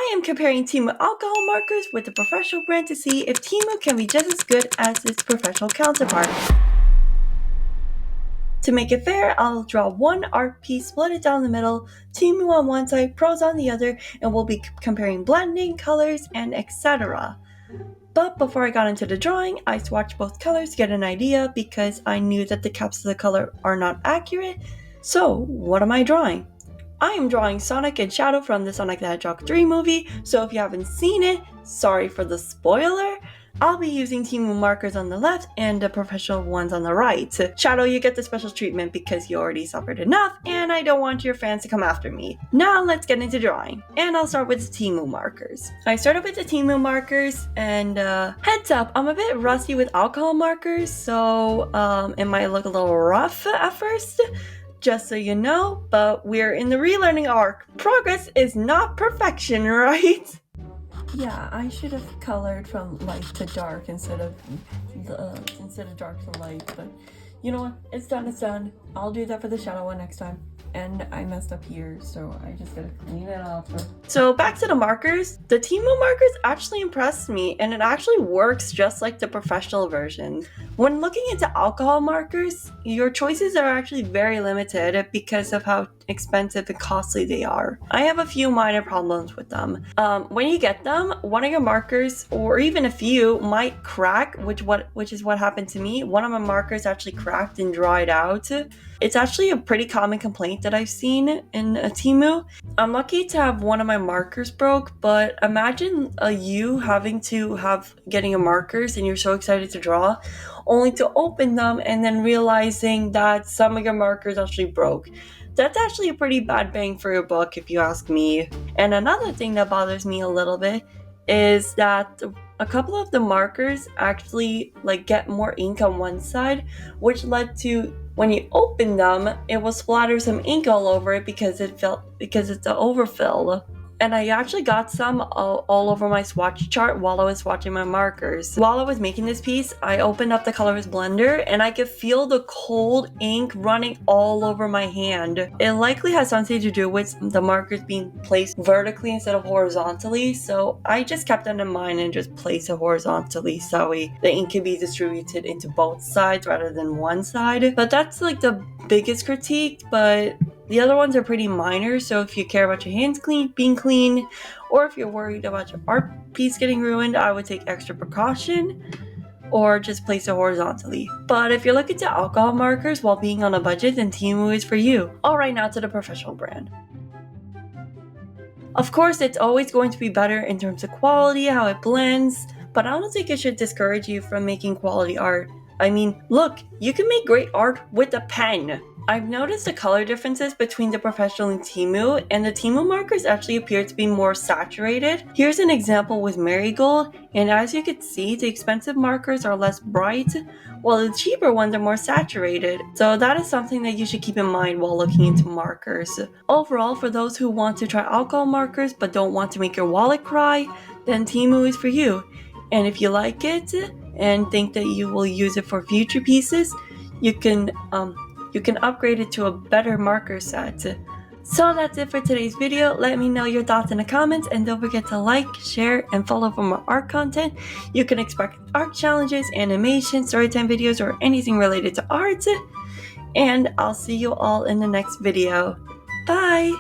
I am comparing Temu alcohol markers with the professional brand to see if Temu can be just as good as its professional counterpart. To make it fair, I'll draw one art piece, split it down the middle, Temu on one side, pros on the other, and we'll be comparing blending, colors, and etc. But before I got into the drawing, I swatched both colors to get an idea because I knew that the caps of the color are not accurate. So, what am I drawing? I am drawing Sonic and Shadow from the Sonic the Hedgehog 3 movie, so if you haven't seen it, sorry for the spoiler. I'll be using Temu markers on the left and the professional ones on the right. Shadow, you get the special treatment because you already suffered enough, and I don't want your fans to come after me. Now let's get into drawing, and I'll start with the Temu markers. I started with the Temu markers, and heads up, I'm a bit rusty with alcohol markers, so it might look a little rough at first. Just so you know, but we're in the relearning arc. Progress is not perfection, right? Yeah, I should have colored from light to dark instead of dark to light, but you know what? It's done, it's done. I'll do that for the shadow one next time. And I messed up here, so I just gotta clean it off. So back to the markers. The Temu markers actually impressed me, and it actually works just like the professional version. When looking into alcohol markers, your choices are actually very limited because of how expensive and costly they are. I have a few minor problems with them. When you get them, one of your markers, or even a few, might crack, which is what happened to me. One of my markers actually cracked and dried out. It's actually a pretty common complaint that I've seen in Temu. I'm lucky to have one of my markers broke, but imagine you getting a markers and you're so excited to draw, only to open them and then realizing that some of your markers actually broke. That's actually a pretty bad bang for your buck if you ask me. And another thing that bothers me a little bit is that a couple of the markers actually get more ink on one side, which led to when you open them, it will splatter some ink all over it because it's an overfill. And I actually got some all over my swatch chart while I was swatching my markers. While I was making this piece, I opened up the colors blender and I could feel the cold ink running all over my hand. It likely has something to do with the markers being placed vertically instead of horizontally, so I just kept that in mind and just placed it horizontally so the ink can be distributed into both sides rather than one side. But that's the biggest critique, but the other ones are pretty minor, so if you care about your hands being clean, or if you're worried about your art piece getting ruined, I would take extra precaution, or just place it horizontally. But if you're looking to alcohol markers while being on a budget, then Temu is for you. Alright, now to the professional brand. Of course, it's always going to be better in terms of quality, how it blends, but I don't think it should discourage you from making quality art. I mean, look, you can make great art with a pen. I've noticed the color differences between the professional and Temu, and the Temu markers actually appear to be more saturated. Here's an example with Marigold, and as you can see, the expensive markers are less bright, while the cheaper ones are more saturated. So that is something that you should keep in mind while looking into markers. Overall, for those who want to try alcohol markers but don't want to make your wallet cry, then Temu is for you. And if you like it and think that you will use it for future pieces, you can upgrade it to a better marker set. So that's it for today's video. Let me know your thoughts in the comments, and don't forget to like, share, and follow for more art content. You can expect art challenges, animation, storytime videos, or anything related to art. And I'll see you all in the next video. Bye!